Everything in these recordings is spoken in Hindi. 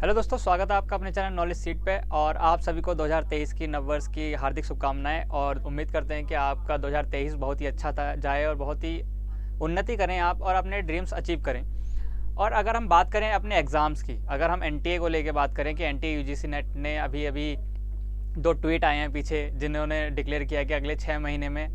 हेलो दोस्तों, स्वागत है आपका अपने चैनल नॉलेज सीट पे। और आप सभी को 2023 की नववर्ष की हार्दिक शुभकामनाएं। और उम्मीद करते हैं कि आपका 2023 बहुत ही अच्छा था जाए और बहुत ही उन्नति करें आप और अपने ड्रीम्स अचीव करें। और अगर हम बात करें अपने एग्ज़ाम्स की, अगर हम एनटीए को लेके बात करें कि एनटीए यूजीसी नेट ने अभी अभी 2 ट्वीट आए हैं पीछे, जिन्होंने डिक्लेयर किया कि अगले 6 महीने में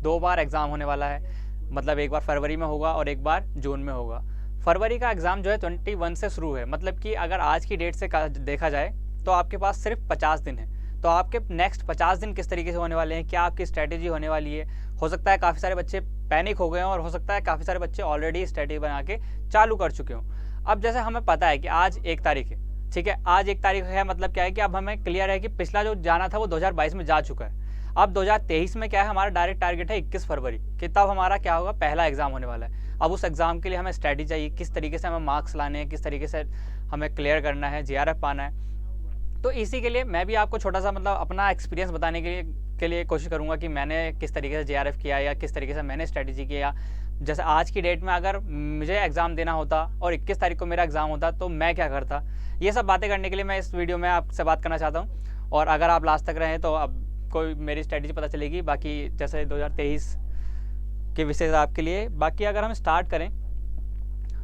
2 बार एग्ज़ाम होने वाला है। मतलब एक बार फरवरी में होगा और एक बार जून में होगा। फरवरी का एग्ज़ाम जो है 21 से शुरू है, मतलब कि अगर आज की डेट से देखा जाए तो आपके पास सिर्फ 50 दिन है। तो आपके नेक्स्ट 50 दिन किस तरीके से होने वाले हैं, क्या आपकी स्ट्रैटेजी होने वाली है। हो सकता है काफ़ी सारे बच्चे पैनिक हो गए हों और हो सकता है काफ़ी सारे बच्चे ऑलरेडी स्ट्रैटेजी बना के चालू कर चुके हों। अब जैसे हमें पता है कि आज 1 तारीख है, ठीक है, आज 1 तारीख है, मतलब क्या है कि अब हमें क्लियर है कि पिछला जो जाना था वो 2022 में जा चुका है। अब 2023 में क्या है, हमारा डायरेक्ट टारगेट है 21 फरवरी कि तब हमारा क्या होगा, पहला एग्ज़ाम होने वाला है। अब उस एग्ज़ाम के लिए हमें स्ट्रैटेजी चाहिए, किस तरीके से हमें मार्क्स लाने हैं, किस तरीके से हमें क्लियर करना है, जीआरएफ पाना है। तो इसी के लिए मैं भी आपको छोटा सा मतलब अपना एक्सपीरियंस बताने के लिए कोशिश करूँगा कि मैंने किस तरीके से जीआरएफ किया या किस तरीके से मैंने स्ट्रैटेजी किया। जैसे आज की डेट में अगर मुझे एग्ज़ाम देना होता और 21 तारीख को मेरा एग्ज़ाम होता तो मैं क्या करता, ये सब बातें करने के लिए मैं इस वीडियो में आपसे बात करना चाहता हूँ। और अगर आप लास्ट तक रहें तो अब कोई मेरी स्ट्रैटेजी पता चलेगी। बाकी जैसे 2023 के विषय आपके लिए, बाकी अगर हम स्टार्ट करें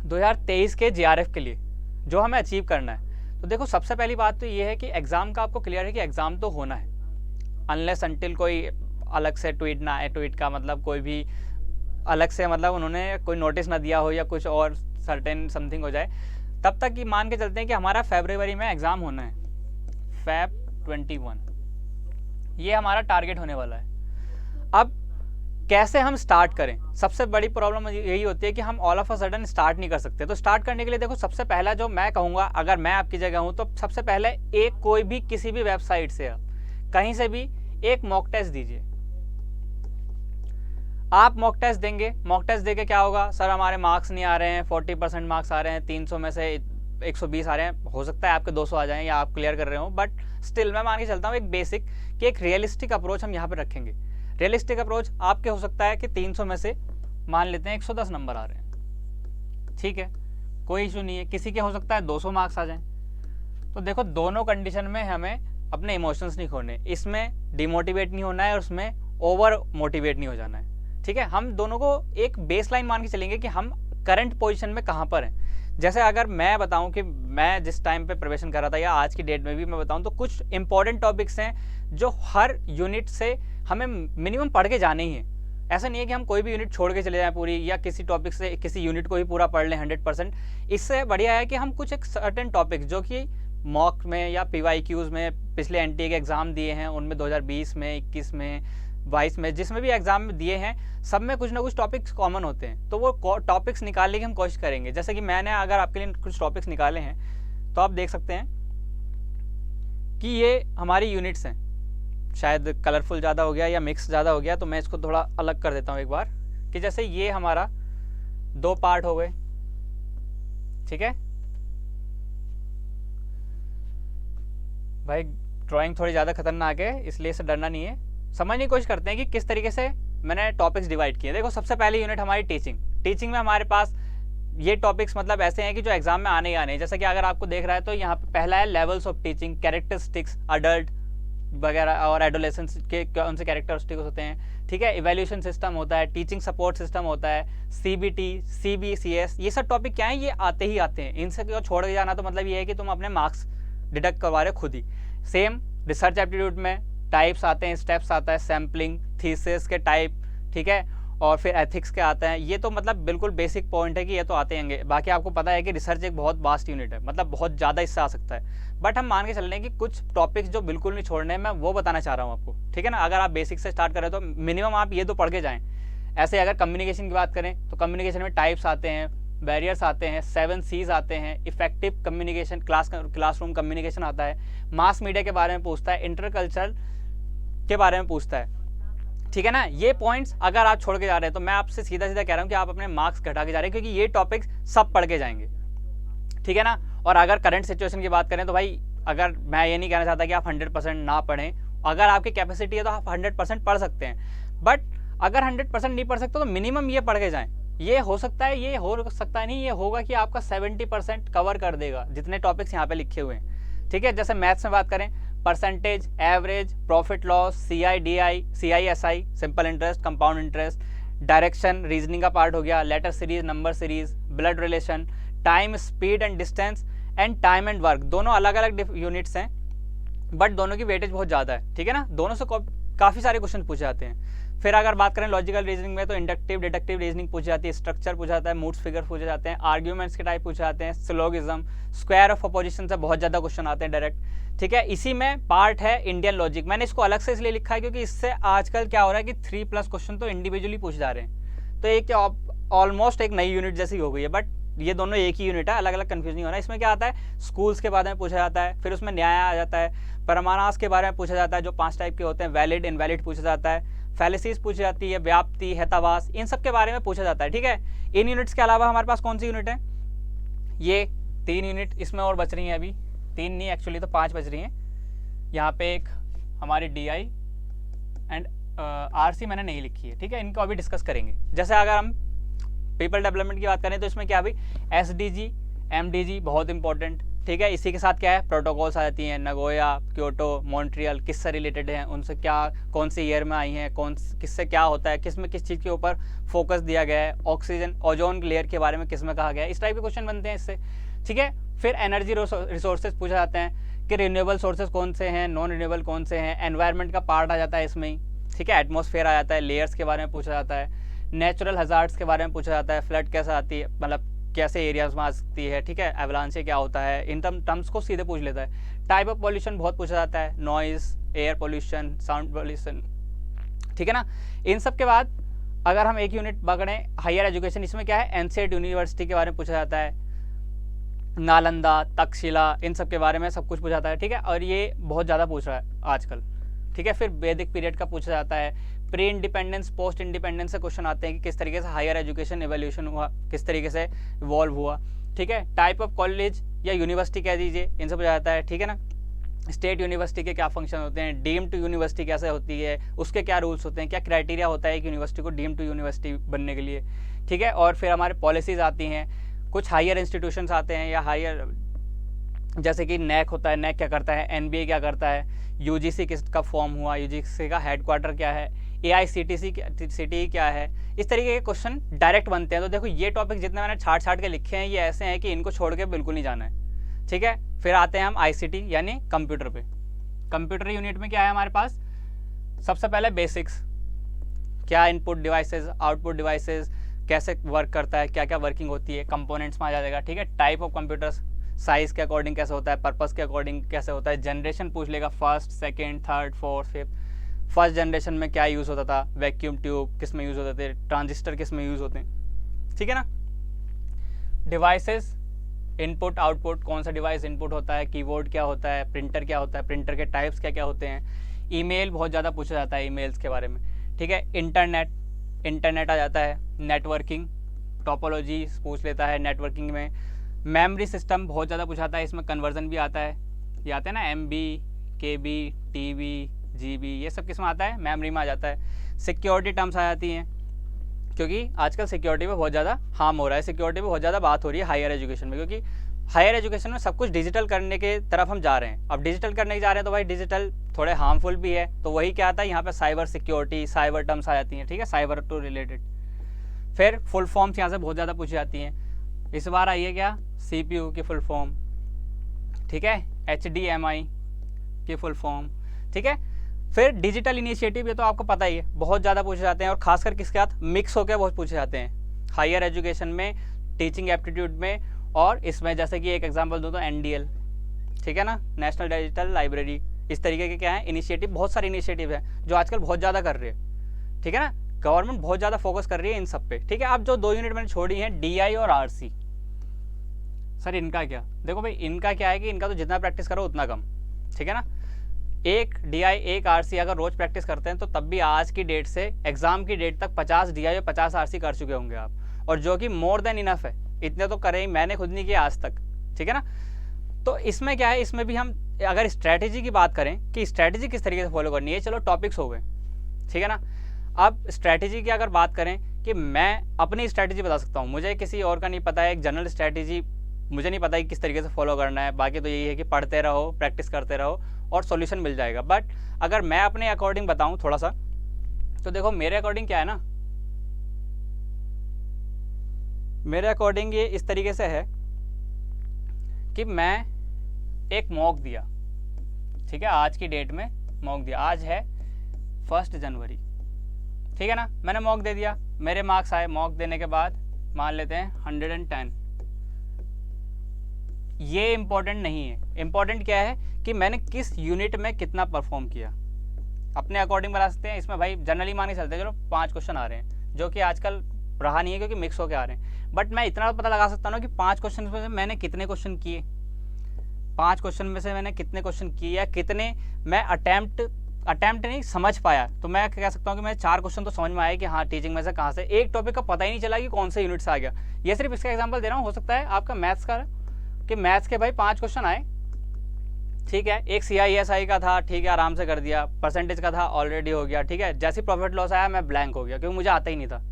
2023 के जीआरएफ के लिए जो हमें अचीव करना है, तो देखो सबसे पहली बात तो ये है कि एग्ज़ाम का आपको क्लियर है कि एग्ज़ाम तो होना है, अनलेस अनटिल कोई अलग से ट्वीट ना आए। ट्वीट का मतलब कोई भी अलग से मतलब उन्होंने कोई नोटिस ना दिया हो या कुछ और सर्टेन समथिंग हो जाए, तब तक कि मान के चलते हैं कि हमारा फरवरी में एग्ज़ाम होना है। Feb 21 ये हमारा टारगेट होने वाला है। अब कैसे हम स्टार्ट करें, सबसे बड़ी प्रॉब्लम यही होती है कि हम all of a sudden start नहीं कर सकते। तो स्टार्ट करने के लिए देखो सबसे पहला जो मैं कहूँगा, अगर मैं आपकी जगह हूँ तो सबसे पहले एक कोई भी किसी भी वेबसाइट से आप कहीं से भी एक मॉक टेस्ट दीजिए। आप मॉक टेस्ट देंगे, मॉक टेस्ट देके क्या होगा, सर हमारे मार्क्स नहीं आ रहे हैं, 40% मार्क्स आ रहे हैं, 300 में से 120 आ रहे हैं, हो सकता है आपके 200 आ जाएं या आप क्लियर कर रहे हो, बट स्टिल मैं मान के चलता हूँ एक बेसिक कि एक रियलिस्टिक अप्रोच हम यहाँ पे रखेंगे। रियलिस्टिक अप्रोच आपके हो सकता है कि 300 में से मान लेते हैं 110 नंबर आ रहे हैं, ठीक है, कोई इशू नहीं है। किसी के हो सकता है 200 मार्क्स आ जाएं। तो देखो दोनों कंडीशन में हमें अपने इमोशंस नहीं खोने, इसमें डिमोटिवेट नहीं होना है और उसमें ओवर मोटिवेट नहीं हो जाना है, ठीक है। हम दोनों को एक बेस लाइन मान के चलेंगे कि हम करंट पोजीशन में कहाँ पर हैं। जैसे अगर मैं बताऊं कि मैं जिस टाइम पे प्रिपरेशन कर रहा था या आज की डेट में भी मैं बताऊं, तो कुछ इंपॉर्टेंट टॉपिक्स हैं जो हर यूनिट से हमें मिनिमम पढ़ के जाने ही हैं। ऐसा नहीं है कि हम कोई भी यूनिट छोड़ के चले जाएं पूरी, या किसी टॉपिक से किसी यूनिट को ही पूरा पढ़ लें 100%। इससे बढ़िया है कि हम कुछ एक सर्टेन टॉपिक्स जो कि मॉक में या PYQs में पिछले एनटीए के एग्ज़ाम दिए हैं, उनमें 2020 में, 21 में, 22 में, जिसमें भी एग्जाम में दिए हैं, सब में कुछ ना कुछ टॉपिक्स कॉमन होते हैं। तो वो टॉपिक्स निकालने की हम कोशिश करेंगे। जैसे कि मैंने अगर आपके लिए कुछ टॉपिक्स निकाले हैं तो आप देख सकते हैं कि ये हमारी यूनिट्स हैं। शायद कलरफुल ज़्यादा हो गया या मिक्स ज़्यादा हो गया, तो मैं इसको थोड़ा अलग कर देता हूँ एक बार, कि जैसे ये हमारा 2 पार्ट हो गए, ठीक है भाई। ड्राइंग थोड़ी ज़्यादा खतरनाक है, इसलिए इससे डरना नहीं है। समझने की कोशिश करते हैं कि किस तरीके से मैंने टॉपिक्स डिवाइड किए। देखो सबसे पहली यूनिट हमारी टीचिंग में हमारे पास ये टॉपिक्स मतलब ऐसे हैं कि जो एग्जाम में आने ही आने हैं। जैसे कि अगर आपको देख रहा है तो यहाँ पे पहला है levels of teaching, characteristics, adult वगैरह और एडोलेसेंस के कौन से कैरेक्टरिस्टिक्स होते हैं, ठीक है। इवैल्यूएशन सिस्टम होता है, टीचिंग सपोर्ट सिस्टम होता है, CBT, CBCS, ये सब टॉपिक क्या है, ये आते ही आते हैं। इनसे क्यों छोड़ के जाना, तो मतलब ये है कि तुम अपने मार्क्स डिडक्ट करवा रहे हो खुद ही। सेम रिसर्च एप्टीट्यूड में टाइप्स आते हैं, स्टेप्स आता है, सैम्पलिंग, थीसिस के टाइप, ठीक है, और फिर एथिक्स के आते हैं। ये तो मतलब बिल्कुल बेसिक पॉइंट है कि ये तो आते होंगे। बाकी आपको पता है कि रिसर्च एक बहुत वास्ट यूनिट है, मतलब बहुत ज़्यादा इससे आ सकता है। बट हम मान के चल रहे हैं कि कुछ टॉपिक्स जो बिल्कुल नहीं छोड़ने हैं, मैं वो बताना चाह रहा हूँ आपको, ठीक है ना। अगर आप बेसिक से स्टार्ट करें तो मिनिमम आप ये तो पढ़ के जाएँ। ऐसे अगर कम्युनिकेशन की बात करें तो कम्युनिकेशन में टाइप्स आते हैं, बैरियर्स आते हैं, 7 C's आते हैं, इफेक्टिव कम्युनिकेशन, क्लासरूम कम्युनिकेशन आता है, मास मीडिया के बारे में पूछता है, इंटरकल्चरल के बारे में पूछता है, ठीक है ना। ये पॉइंट्स अगर आप छोड़ के जा रहे हैं तो मैं आपसे सीधा सीधा कह रहा हूँ कि आप अपने मार्क्स घटा के जा रहे हैं, क्योंकि ये टॉपिक्स सब पढ़ के जाएंगे, ठीक है ना। और अगर करंट सिचुएशन की बात करें तो भाई, अगर मैं ये नहीं कहना चाहता कि आप 100% ना पढ़ें, अगर आपकी कैपेसिटी है तो आप 100% पढ़ सकते हैं। बट अगर 100% नहीं पढ़ सकते तो मिनिमम ये पढ़ के जाएं। ये हो सकता है, ये हो सकता है नहीं, ये होगा कि आपका 70% कवर कर देगा जितने टॉपिक्स यहाँ पे लिखे हुए हैं। ठीक है, जैसे मैथ्स में बात करें, percentage, average, profit loss, CI/DI, CISI, simple interest, compound interest, direction, reasoning का पार्ट हो गया, letter series, number series, blood relation, time, speed and distance and time and work, दोनों अलग अलग यूनिट्स हैं बट दोनों की वेटेज बहुत ज़्यादा है। ठीक है ना, दोनों से काफ़ी सारे क्वेश्चन पूछे जाते हैं। फिर अगर बात करें लॉजिकल रीजनिंग में तो इंडक्टिव, डिडक्टिव रीजनिंग पूछी जाती है, स्ट्रक्चर पूछा जाता है, मूड्स फिगर पूछे जाते हैं, आर्ग्यूमेंट्स के टाइप पूछे जाते हैं, सिलोगिज्म, स्क्वायर ऑफ अपोजिशन से बहुत ज़्यादा क्वेश्चन आते हैं डायरेक्ट। ठीक है, इसी में पार्ट है इंडियन लॉजिक। मैंने इसको अलग से इसलिए लिखा है क्योंकि इससे आजकल क्या हो रहा है कि 3+ क्वेश्चन तो इंडिविजुअली पूछ जा रहे हैं, तो एक ऑलमोस्ट एक नई यूनिट जैसी हो गई है, बट ये दोनों एक ही यूनिट है, अलग अलग कंफ्यूज नहीं होना। इसमें क्या आता है, स्कूल्स के बारे में पूछा जाता है, फिर उसमें न्याय आ जाता है, परमानास के बारे में पूछा जाता है जो 5 टाइप के होते हैं, वैलिड, इनवैलिड पूछा जाता है, फैलिसीज पूछी जाती है, व्याप्ति, हेतावास, इन सब के बारे में पूछा जाता है। ठीक है, इन यूनिट्स के अलावा हमारे पास कौन सी यूनिट है, ये 3 यूनिट इसमें और बच रही हैं, अभी 3 नहीं एक्चुअली तो 5 बच रही हैं। यहाँ पे एक हमारी DI एंड RC मैंने नहीं लिखी है। ठीक है, इनको अभी डिस्कस करेंगे। जैसे अगर हम पीपल डेवलपमेंट की बात करें तो इसमें क्या भाई, SDG, MDG बहुत इंपॉर्टेंट। ठीक है, इसी के साथ क्या है, प्रोटोकॉल्स आ जाती हैं, नगोया, क्योटो, मॉन्ट्रियल किससे रिलेटेड हैं, उनसे क्या, कौन से ईयर में आई हैं, किससे क्या होता है, किस में किस चीज़ के ऊपर फोकस दिया गया है, ऑक्सीजन, ओजोन लेयर के बारे में किस में कहा गया है, इस टाइप के क्वेश्चन बनते हैं इससे। ठीक है, फिर एनर्जी रिसोर्सेज पूछे जाते हैं कि रिन्यूएबल सोर्सेज कौन से हैं, नॉन रिन्यूएबल कौन से हैं, एनवायरनमेंट का पार्ट आ जाता है इसमें ही। ठीक है, एटमॉस्फेयर आ जाता है, लेयर्स के बारे में पूछा जाता है, नेचुरल हजार्ड्स के बारे में पूछा जाता है, फ्लड कैसे आती है, मतलब कैसे एरियाज में आ सकती है। ठीक है, एवलांचे क्या होता है, इन टर्म्स को सीधे पूछ लेता है। टाइप ऑफ पॉल्यूशन बहुत पूछा जाता है, noise, air pollution, sound pollution. ठीक है ना, इन सब के बाद अगर हम एक यूनिट पकड़ें हायर एजुकेशन, इसमें क्या है, एनसीईआरटी यूनिवर्सिटी के बारे में पूछा जाता है, नालंदा, तक्षशिला, इन सब के बारे में सब कुछ पूछा जाता है। ठीक है, और ये बहुत ज़्यादा पूछ रहा है आजकल। ठीक है, फिर वैदिक पीरियड का पूछा जाता है, प्री इंडिपेंडेंस, पोस्ट इंडिपेंडेंस से क्वेश्चन आते हैं कि किस तरीके से हायर एजुकेशन एवोल्यूशन हुआ, किस तरीके से इवॉल्व हुआ। ठीक है, टाइप ऑफ कॉलेज या यूनिवर्सिटी कह दीजिए, इनसे पूछा जाता है। ठीक है ना, स्टेट यूनिवर्सिटी के क्या फंक्शन होते हैं, डीम्ड यूनिवर्सिटी कैसे होती है, उसके क्या रूल्स होते हैं, क्या क्राइटेरिया होता है एक यूनिवर्सिटी को डीम्ड यूनिवर्सिटी बनने के लिए। ठीक है, और फिर हमारे पॉलिसीज़ आती हैं, कुछ हायर इंस्टीट्यूशंस आते हैं या हायर, जैसे कि NAC होता है, NAC क्या करता है, NBA क्या करता है, UGC किसका फॉर्म हुआ, UGC का हेडक्वार्टर क्या है, AICTE क्या है, इस तरीके के क्वेश्चन डायरेक्ट बनते हैं। तो देखो ये टॉपिक जितने मैंने छाट के लिखे हैं ये ऐसे हैं कि इनको छोड़ के बिल्कुल नहीं जाना है। ठीक है, फिर आते हैं हम ICT यानी कंप्यूटर पे। कंप्यूटर यूनिट में क्या है हमारे पास, सबसे पहले बेसिक्स, क्या इनपुट डिवाइसेस, आउटपुट डिवाइसेस, कैसे वर्क करता है, क्या क्या वर्किंग होती है, कंपोनेंट्स में आ जाएगा। ठीक है, टाइप ऑफ कंप्यूटर्स, साइज़ के अकॉर्डिंग कैसे होता है, पर्पस के अकॉर्डिंग कैसे होता है, जनरेशन पूछ लेगा, first, second, third, fourth, fifth. First generation में क्या यूज़ होता था, वैक्यूम ट्यूब किस में यूज़ होते थे, ट्रांजिस्टर किस में यूज़ होते हैं। ठीक है ना, डिवाइसेस, इनपुट आउटपुट, कौन सा डिवाइस इनपुट होता है, कीबोर्ड क्या होता है, प्रिंटर क्या होता है, प्रिंटर के टाइप्स क्या क्या होते हैं, ईमेल बहुत ज़्यादा पूछा जाता है, ईमेल्स के बारे में। ठीक है, इंटरनेट आ जाता है, नेटवर्किंग, टोपोलॉजी पूछ लेता है नेटवर्किंग में, मेमोरी सिस्टम बहुत ज़्यादा पूछाता है, इसमें कन्वर्जन भी आता है, ये आते हैं ना MB, KB, TB, GB, ये सब किस में आता है, मेमोरी में आ जाता है। सिक्योरिटी टर्म्स आ जाती हैं, क्योंकि आजकल सिक्योरिटी पे बहुत ज़्यादा हार्म हो रहा है, सिक्योरिटी पे बहुत ज़्यादा बात हो रही है हायर एजुकेशन में, क्योंकि हायर एजुकेशन में सब कुछ डिजिटल करने के तरफ हम जा रहे हैं। अब डिजिटल करने जा रहे हैं तो भाई डिजिटल थोड़े हार्मफुल भी है, तो वही क्या आता है यहाँ पे, साइबर सिक्योरिटी, साइबर टर्म्स आ जाती हैं। ठीक है, साइबर टू रिलेटेड। फिर फुल फॉर्म्स यहाँ से बहुत ज़्यादा पूछी जाती हैं। इस बार आई है क्या, CPU की फुल फॉर्म। ठीक है, HDMI की फुल फॉर्म। ठीक है, फिर डिजिटल इनिशिएटिव, ये तो आपको पता ही है, बहुत ज़्यादा पूछे जाते हैं, और खासकर किसके साथ मिक्स होकर बहुत पूछे जाते हैं हायर एजुकेशन में, टीचिंग एप्टीट्यूड में, और इसमें जैसे कि एक एग्जांपल दूँ तो NDL। ठीक है ना, नेशनल डिजिटल लाइब्रेरी, इस तरीके के क्या है इनिशिएटिव, बहुत सारे इनिशिएटिव हैं जो आजकल बहुत ज़्यादा कर रहे हैं। ठीक है ना, गवर्नमेंट बहुत ज़्यादा फोकस कर रही है इन सब पे। ठीक है, अब जो 2 यूनिट मैंने छोड़ी हैं, DI और RC, सर इनका क्या, देखो भाई इनका क्या है कि इनका तो जितना प्रैक्टिस करो उतना कम। ठीक है ना, एक DI एक RC अगर रोज प्रैक्टिस करते हैं तो तब भी आज की डेट से एग्जाम की डेट तक 50 DI और 50 RC कर चुके होंगे आप, और जो कि मोर देन इनफ है, इतने तो करे ही, मैंने खुद नहीं किया आज तक। ठीक है ना, तो इसमें क्या है, इसमें भी हम अगर स्ट्रैटेजी की बात करें कि स्ट्रैटेजी किस तरीके से फॉलो करनी है, चलो टॉपिक्स हो गए। ठीक है ना, अब स्ट्रैटेजी की अगर बात करें कि मैं अपनी स्ट्रैटेजी बता सकता हूँ, मुझे किसी और का नहीं पता है, एक जनरल स्ट्रैटेजी मुझे नहीं पता कि किस तरीके से फॉलो करना है। बाकी तो यही है कि पढ़ते रहो, प्रैक्टिस करते रहो और सॉल्यूशन मिल जाएगा। बट अगर मैं अपने अकॉर्डिंग बताऊँ थोड़ा सा, तो देखो मेरे अकॉर्डिंग क्या है ना, मेरे अकॉर्डिंग ये इस तरीके से है कि मैं एक मॉक दिया, ठीक है, आज की डेट में मॉक दिया, आज है 1 जनवरी, ठीक है ना, मैंने मॉक दे दिया, मेरे मार्क्स आए, मॉक देने के बाद मान लेते हैं 110। ये इम्पोर्टेंट नहीं है, इम्पोर्टेंट क्या है कि मैंने किस यूनिट में कितना परफॉर्म किया, अपने अकॉर्डिंग बना सकते हैं। इसमें भाई जनरली मान के चलते हैं, चलो 5 क्वेश्चन आ रहे हैं, जो कि आजकल रहा नहीं है क्योंकि मिक्स होके आ रहे हैं, बट मैं इतना पता लगा सकता हूँ कि 5 क्वेश्चन में से मैंने कितने क्वेश्चन किए, 5 क्वेश्चन में से मैंने कितने क्वेश्चन किए या कितने मैं अटैम्प्ट नहीं समझ पाया। तो मैं कह सकता हूँ कि मैं 4 क्वेश्चन तो समझ में आए कि हाँ टीचिंग में से कहाँ से, एक टॉपिक का पता ही नहीं चला कि कौन से यूनिट से आ गया। ये सिर्फ इसका एग्जांपल दे रहा हूँ, हो सकता है आपका मैथ्स का कि मैथ्स के भाई 5 क्वेश्चन आए, ठीक है, एक CISI का था, ठीक है, आराम से कर दिया, परसेंटेज का था ऑलरेडी हो गया, ठीक है, जैसे प्रॉफिट लॉस आया मैं ब्लैंक हो गया क्योंकि मुझे आता ही नहीं था।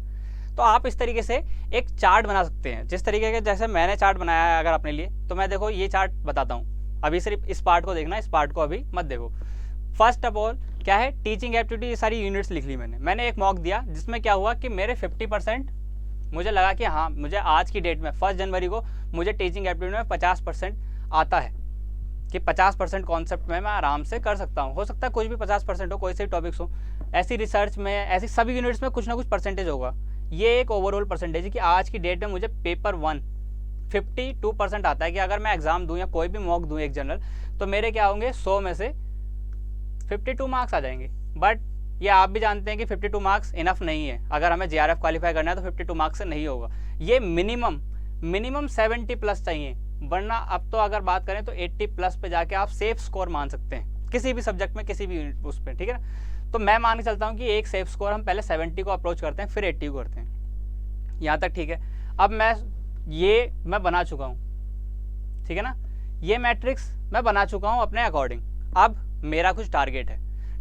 तो आप इस तरीके से एक चार्ट बना सकते हैं, जिस तरीके के जैसे मैंने चार्ट बनाया है अगर अपने लिए, तो मैं देखो ये चार्ट बताता हूँ, अभी सिर्फ इस पार्ट को देखना, इस पार्ट को अभी मत देखो। फर्स्ट ऑफ ऑल क्या है, टीचिंग एप्टीट्यूड, ये सारी यूनिट्स लिख ली मैंने एक मॉक दिया जिसमें क्या हुआ कि मेरे 50% मुझे लगा कि हाँ मुझे आज की डेट में 1 जनवरी को मुझे टीचिंग एप्टीट्यूड में 50% आता है, कि 50% कॉन्सेप्ट में मैं आराम से कर सकता हूँ। हो सकता है कुछ भी 50% हो, कोई से टॉपिक्स हो, ऐसी रिसर्च में ऐसी सभी यूनिट्स में कुछ ना कुछ परसेंटेज होगा। ये एक ओवरऑल परसेंटेज है कि आज की डेट में मुझे पेपर 1 52% आता है कि अगर मैं एग्जाम दूँ या कोई भी मॉक दूँ एक जनरल, तो मेरे क्या होंगे 100 में से 52 मार्क्स आ जाएंगे। बट ये आप भी जानते हैं कि 52 मार्क्स इनफ नहीं है, अगर हमें JRF क्वालिफाई करना है तो 52 मार्क्स से नहीं होगा, ये मिनिमम 70 प्लस चाहिए, वरना अब तो अगर बात करें तो 80 प्लस पे जाके आप सेफ स्कोर मान सकते हैं किसी भी सब्जेक्ट में, किसी भी उस पर, ठीक है ना। तो मैं मान के चलता हूँ कि एक सेफ स्कोर हम पहले 70 को अप्रोच करते हैं, फिर 80 को करते हैं, यहाँ तक ठीक है। अब मैं बना चुका हूँ, ठीक है ना, ये मैट्रिक्स मैं बना चुका हूँ अपने अकॉर्डिंग। अब मेरा कुछ टारगेट है,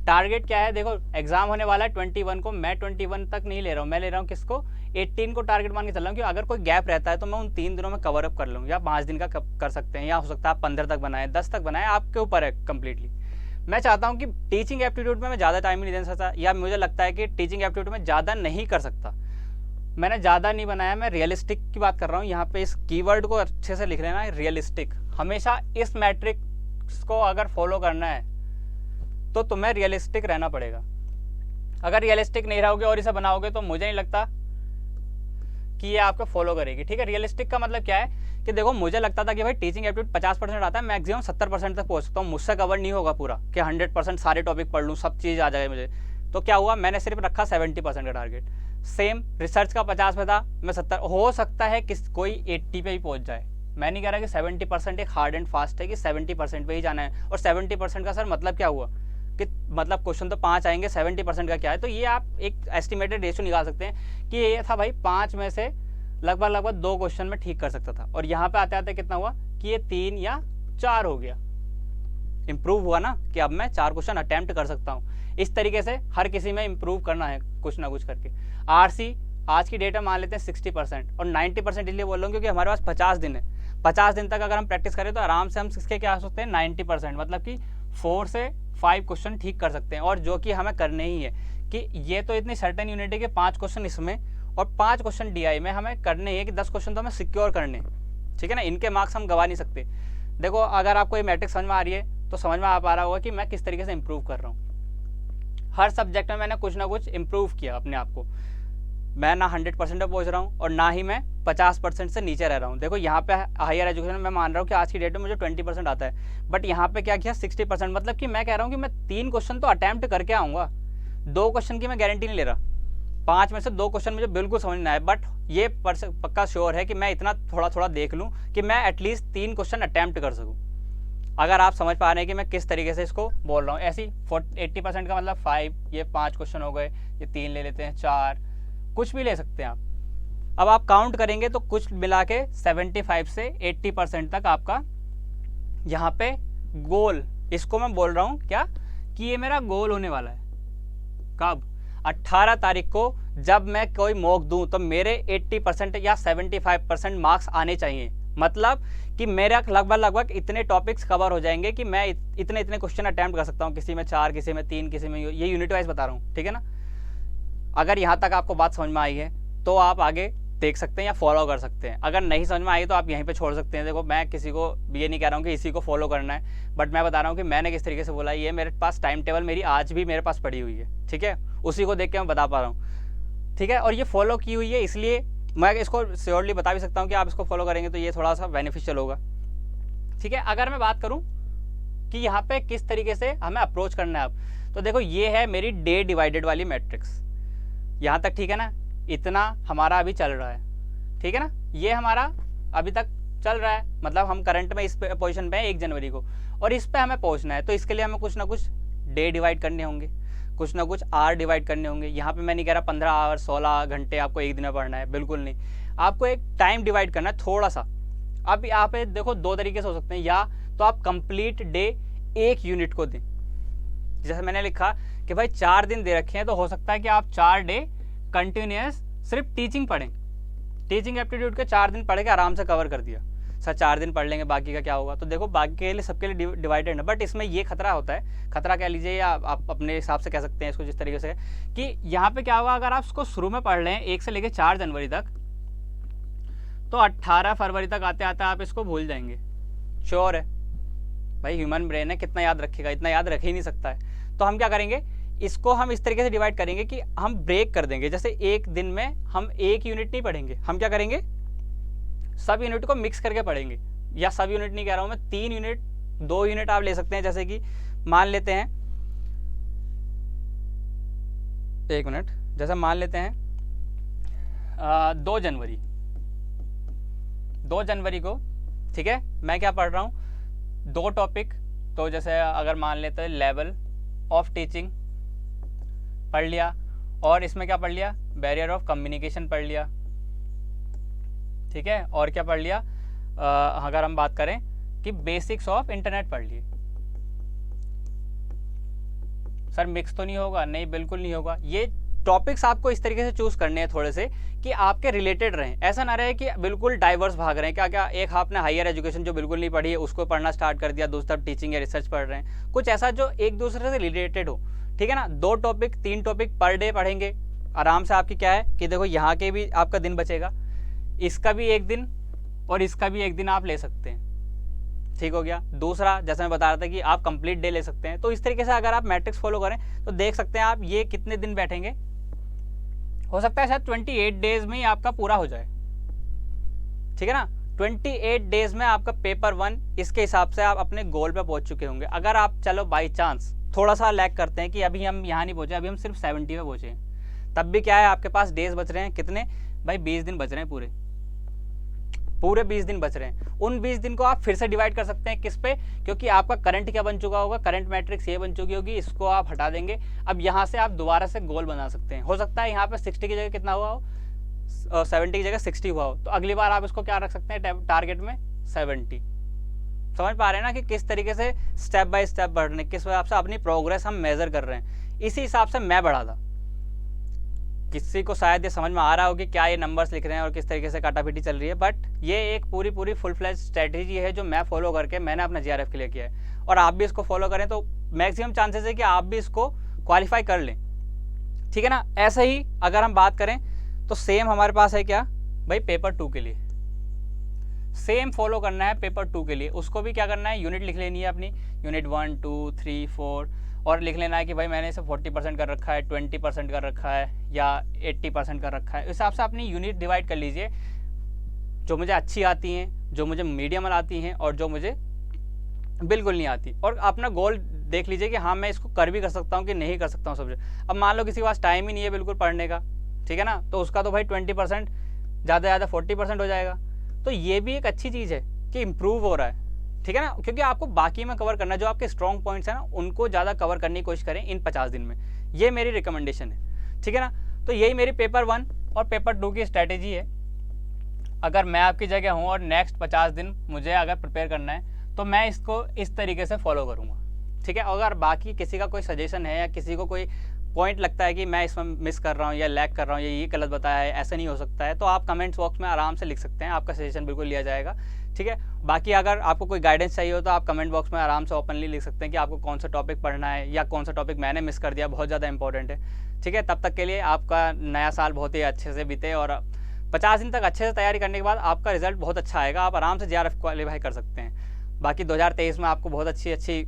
टारगेट क्या है, देखो एग्जाम होने वाला है 21 को, मैं 21 तक नहीं ले रहा हूँ, मैं ले रहा हूँ किसको, 18 को टारगेट मान के चल रहा हूँ कि अगर कोई गैप रहता है तो मैं उन 3 दिनों में कवर अप कर लूँ, या 5 दिन का कर सकते हैं, या हो सकता है आप 15 तक बनाएं, 10 तक बनाएं, आपके ऊपर है कम्प्लीटली। मैं चाहता हूँ कि टीचिंग एप्टीट्यूड में मैं ज़्यादा टाइम नहीं दे सकता, या मुझे लगता है कि टीचिंग एप्टीट्यूड में ज़्यादा नहीं कर सकता, मैंने ज़्यादा नहीं बनाया, मैं रियलिस्टिक की बात कर रहा हूँ। यहाँ पे इस कीवर्ड को अच्छे से लिख लेना, रियलिस्टिक। हमेशा इस मैट्रिक्स को अगर फॉलो करना है तो तुम्हें रियलिस्टिक रहना पड़ेगा। अगर रियलिस्टिक नहीं रहोगे और इसे बनाओगे तो मुझे नहीं लगता कि ये आपको फॉलो करेगी, ठीक है। रियलिस्टिक का मतलब क्या है कि देखो मुझे लगता था कि भाई टीचिंग एप्टीट्यूड 50% आता है, मैक्सिमम 70% तक पहुँच सकता हूँ, मुझसे कवर नहीं होगा पूरा कि 100% सारे टॉपिक पढ़ लूँ, सब चीज़ आ जाए मुझे। तो क्या हुआ, मैंने सिर्फ रखा 70% का टारगेट। सेम रिसर्च का 50 में था, मैं 70, हो सकता है कि कोई 80 पे ही पहुँच जाए। मैं नहीं कह रहा कि 70% एक हार्ड एंड फास्ट है कि 70% पे ही जाना है। और 70% का सर मतलब क्या हुआ कि मतलब क्वेश्चन तो 5 आएंगे, 70% का क्या है। तो ये आप एक एस्टिमेटेड रेशियो निकाल सकते हैं कि ये था भाई 5 में से लगभग 2 क्वेश्चन में ठीक कर सकता था, और यहाँ पे आते आते कितना हुआ कि ये 3 या 4 हो गया। इम्प्रूव हुआ ना कि अब मैं 4 क्वेश्चन अटैम्प्ट कर सकता हूँ। इस तरीके से हर किसी में इम्प्रूव करना है कुछ ना कुछ करके। RC आज की डेट में मान लेते हैं 60%, और 90% इसलिए बोल रहा हूँ क्योंकि हमारे पास 50 दिन है। 50 दिन तक अगर हम प्रैक्टिस करें तो आराम से हम इसके क्या हो सकते हैं 90%, मतलब कि 4 से 5 क्वेश्चन ठीक कर सकते हैं। और जो कि हमें करने ही है कि ये तो इतनी सर्टेन यूनिट है कि 5 क्वेश्चन इसमें और 5 क्वेश्चन DI में हमें करने है कि 10 क्वेश्चन तो हमें सिक्योर करने, ठीक है ना। इनके मार्क्स हम गवा नहीं सकते। देखो अगर आपको ये मैट्रिक्स समझ में आ रही है तो समझ में आ पा रहा होगा कि मैं किस तरीके से इम्प्रूव कर रहा हूँ। हर सब्जेक्ट में मैंने कुछ ना कुछ इम्प्रूव किया अपने आप को। मैं ना 100% पे पहुँच रहा हूँ और ना ही मैं 50% से नीचे रह रहा हूँ। देखो यहाँ पे हायर एजुकेशन में मैं मान रहा हूँ कि आज की डेट में मुझे 20% आता है, बट यहाँ पे क्या किया 60%, मतलब कि मैं कह रहा हूँ कि मैं 3 क्वेश्चन तो अटैम्प्ट करके आऊँगा। 2 क्वेश्चन की मैं गारंटी नहीं ले रहा, 5 में से 2 क्वेश्चन मुझे बिल्कुल समझ नहीं आए, बट ये पक्का श्योर है कि मैं इतना थोड़ा थोड़ा देख लूँ कि मैं एटलीस्ट 3 क्वेश्चन अटैम्प्ट कर सकूँ। अगर आप समझ पा रहे हैं कि मैं किस तरीके से इसको बोल रहा हूँ। ऐसी 80% का मतलब 5, ये 5 क्वेश्चन हो गए, ये 3 ले लेते हैं, 4, कुछ भी ले सकते हैं आप। अब आप काउंट करेंगे तो कुछ मिला के 75 से 80% तक आपका यहाँ पे गोल, इसको मैं बोल रहा हूँ क्या कि ये मेरा गोल होने वाला है। कब? 18 तारीख को जब मैं कोई मॉक दूं तो मेरे 80% या 75% मार्क्स आने चाहिए। मतलब कि मेरा लगभग इतने टॉपिक्स कवर हो जाएंगे कि मैं इतने क्वेश्चन अटैम्प्ट कर सकता हूँ, किसी में 4, किसी में 3, किसी में, ये यूनिट वाइज बता रहा हूँ, ठीक है ना। अगर यहाँ तक आपको बात समझ में आई है तो आप आगे देख सकते हैं या फॉलो कर सकते हैं। अगर नहीं समझ में आई तो आप यहीं पे छोड़ सकते हैं। देखो, मैं किसी को ये नहीं कह रहा हूँ कि इसी को फॉलो करना है, बट मैं बता रहा हूँ कि मैंने किस तरीके से बोला। ये मेरे पास टाइम टेबल मेरी आज भी मेरे पास पड़ी हुई है, ठीक है, उसी को देख के मैं बता पा रहा हूँ, ठीक है। और ये फॉलो की हुई है, इसलिए मैं इसको श्योरली बता भी सकता हूँ कि आप इसको फॉलो करेंगे तो ये थोड़ा सा बेनिफिशियल होगा, ठीक है। अगर मैं बात करूँ कि यहाँ पे किस तरीके से हमें अप्रोच करना है अब, तो देखो ये है मेरी डे डिवाइडेड वाली मैट्रिक्स। यहाँ तक ठीक है ना, इतना हमारा अभी चल रहा है, ठीक है ना, ये हमारा अभी तक चल रहा है। मतलब हम करंट में इस पोजीशन पे हैं 1 जनवरी को, और इस पे हमें पहुँचना है। तो इसके लिए हमें कुछ ना कुछ डे डिवाइड करने होंगे, कुछ ना कुछ आवर डिवाइड करने होंगे। यहाँ पे मैं नहीं कह रहा 15 आवर 16 घंटे आपको एक दिन में पढ़ना है, बिल्कुल नहीं। आपको एक टाइम डिवाइड करना है थोड़ा सा। अब यहाँ पे देखो 2 तरीके से हो सकते हैं, या तो आप कंप्लीट डे एक यूनिट को दें। जैसे मैंने लिखा कि भाई 4 दिन दे रखे हैं, तो हो सकता है कि आप 4 डे कंटिन्यूस सिर्फ टीचिंग पढ़ें। टीचिंग एप्टीट्यूड के 4 दिन पढ़ के आराम से कवर कर दिया। सर 4 दिन पढ़ लेंगे, बाकी का क्या होगा? तो देखो बाकी के लिए सबके लिए डिवाइडेड है, बट इसमें ये खतरा होता है, खतरा कह लीजिए या आप अपने हिसाब से कह सकते हैं इसको जिस तरीके से, कि यहाँ पे क्या होगा, अगर आप इसको शुरू में पढ़ लें 1 से लेकर 4 जनवरी तक, तो 18 फरवरी तक आते आते आप इसको भूल जाएंगे। श्योर है भाई, ह्यूमन ब्रेन है, कितना याद रखेगा? इतना याद रख ही नहीं सकता है। तो हम क्या करेंगे, इसको हम इस तरीके से डिवाइड करेंगे कि हम ब्रेक कर देंगे। जैसे एक दिन में हम एक यूनिट नहीं पढ़ेंगे, हम क्या करेंगे, सब यूनिट को मिक्स करके पढ़ेंगे। या सब यूनिट नहीं कह रहा हूं मैं, 3 यूनिट 2 यूनिट आप ले सकते हैं। जैसे कि मान लेते हैं, 1 मिनट, जैसे मान लेते हैं 2 जनवरी को, ठीक है, मैं क्या पढ़ रहा हूँ, 2 टॉपिक। तो जैसे अगर मान लेते हैं लेवल ऑफ टीचिंग पढ़ लिया, और इसमें क्या पढ़ लिया, बैरियर ऑफ कम्युनिकेशन पढ़ लिया, ठीक है। और क्या पढ़ लिया, अगर हम बात करें कि बेसिक्स ऑफ इंटरनेट पढ़ लिए। सर मिक्स तो नहीं होगा? नहीं, बिल्कुल नहीं होगा। ये टॉपिक्स आपको इस तरीके से चूज करने हैं थोड़े से कि आपके रिलेटेड रहें। ऐसा ना रहे कि बिल्कुल डाइवर्स भाग रहे हैं। क्या क्या एक आपने हायर एजुकेशन जो बिल्कुल नहीं पढ़ी है उसको पढ़ना स्टार्ट कर दिया, दूसरा टीचिंग या रिसर्च पढ़ रहे हैं, कुछ ऐसा जो एक दूसरे से रिलेटेड हो, ठीक है ना। 2 टॉपिक 3 टॉपिक पर डे पढ़ेंगे आराम से। आपकी क्या है कि देखो यहाँ के भी आपका दिन बचेगा, इसका भी 1 दिन और इसका भी 1 दिन आप ले सकते हैं, ठीक हो गया। दूसरा जैसा मैं बता रहा था कि आप कंप्लीट डे ले सकते हैं। तो इस तरीके से अगर आप मैट्रिक्स फॉलो करें तो देख सकते हैं आप ये कितने दिन बैठेंगे। हो सकता है शायद 28 डेज में ही आपका पूरा हो जाए, ठीक है ना। 28 डेज में आपका पेपर 1, इसके हिसाब से आप अपने गोल पे पहुंच चुके होंगे। अगर आप चलो बाई चांस थोड़ा सा लैग करते हैं कि अभी हम यहाँ नहीं पहुंचे, अभी हम सिर्फ 70 पे पहुंचे हैं, तब भी क्या है, आपके पास डेज बच रहे हैं कितने भाई, 20 दिन बच रहे हैं, पूरे 20 दिन बच रहे हैं। उन 20 दिन को आप फिर से डिवाइड कर सकते हैं किस पे, क्योंकि आपका करंट क्या बन चुका होगा, करंट मैट्रिक्स ये बन चुकी होगी, इसको आप हटा देंगे। अब यहाँ से आप दोबारा से गोल बना सकते हैं। हो सकता है यहाँ पे 60 की जगह कितना हुआ हो, 70 की जगह 60 हुआ हो, तो अगली बार आप इसको क्या रख सकते हैं टारगेट में, 70। समझ पा रहे हैं ना कि किस तरीके से स्टेप बाय स्टेप बढ़ने, किस हिसाब से अपनी प्रोग्रेस हम मेजर कर रहे हैं। इसी हिसाब से मैं बढ़ा था। किसी को शायद ये समझ में आ रहा हो कि क्या ये नंबर्स लिख रहे हैं और किस तरीके से काटापीटी चल रही है, बट ये एक पूरी फुल फ्लैज स्ट्रेटेजी है जो मैं फॉलो करके मैंने अपना जीआरएफ क्लियर किया है। और आप भी इसको फॉलो करें तो मैक्सिमम चांसेस है कि आप भी इसको क्वालिफाई कर लें, ठीक है ना। ऐसे ही अगर हम बात करें तो सेम हमारे पास है क्या भाई, पेपर 2 के लिए सेम फॉलो करना है। पेपर 2 के लिए उसको भी क्या करना है, यूनिट लिख लेनी है अपनी, यूनिट 1 2 3 4, और लिख लेना है कि भाई मैंने इसे 40% कर रखा है, 20% कर रखा है, या 80% कर रखा है। इस हिसाब से अपनी यूनिट डिवाइड कर लीजिए, जो मुझे अच्छी आती हैं, जो मुझे मीडियम आती हैं, और जो मुझे बिल्कुल नहीं आती। और अपना गोल देख लीजिए कि हाँ मैं इसको कर भी कर सकता हूँ कि नहीं कर सकता हूँ सब्जेक्ट। अब मान लो किसी के पास टाइम ही नहीं है बिल्कुल पढ़ने का, ठीक है ना, तो उसका तो भाई 20%, ज़्यादा 40% हो जाएगा। तो ये भी एक अच्छी चीज़ है कि इम्प्रूव हो रहा है, ठीक है ना, क्योंकि आपको बाकी में कवर करना है। जो आपके स्ट्रॉन्ग पॉइंट्स हैं ना, उनको ज़्यादा कवर करने की कोशिश करें इन 50 दिन में। ये मेरी रिकमेंडेशन है, ठीक है ना। तो यही मेरी पेपर 1 और पेपर 2 की स्ट्रैटेजी है। अगर मैं आपकी जगह हूँ और नेक्स्ट 50 दिन मुझे अगर प्रिपेयर करना है तो मैं इसको इस तरीके से फॉलो करूँगा, ठीक है। अगर बाकी किसी का कोई सजेशन है या किसी को कोई पॉइंट लगता है कि मैं इसमें मिस कर रहा हूँ या लैग कर रहा हूँ या ये गलत बताया है, ऐसा नहीं हो सकता है, तो आप कमेंट्स बॉक्स में आराम से लिख सकते हैं, आपका सजेशन बिल्कुल लिया जाएगा। ठीक है, बाकी अगर आपको कोई गाइडेंस चाहिए हो तो आप कमेंट बॉक्स में आराम से ओपनली लिख सकते हैं कि आपको कौन सा टॉपिक पढ़ना है या कौन सा टॉपिक मैंने मिस कर दिया, बहुत ज़्यादा इंपॉर्टेंट है। ठीक है, तब तक के लिए आपका नया साल बहुत ही अच्छे से बीते और 50 दिन तक अच्छे से तैयारी करने के बाद आपका रिजल्ट बहुत अच्छा आएगा, आप आराम से JRF क्वालिफाई कर सकते हैं। बाकी 2023 में आपको बहुत अच्छी अच्छी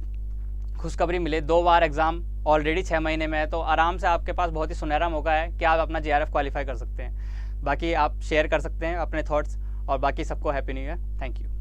खुशखबरी मिले, 2 बार एग्ज़ाम ऑलरेडी 6 महीने में है, तो आराम से आपके पास बहुत ही सुनहरा मौका है कि आप अपना JRF क्वालिफाई कर सकते हैं। बाकी आप शेयर कर सकते हैं अपने थॉट्स, और बाकी सबको happy new year. Thank you.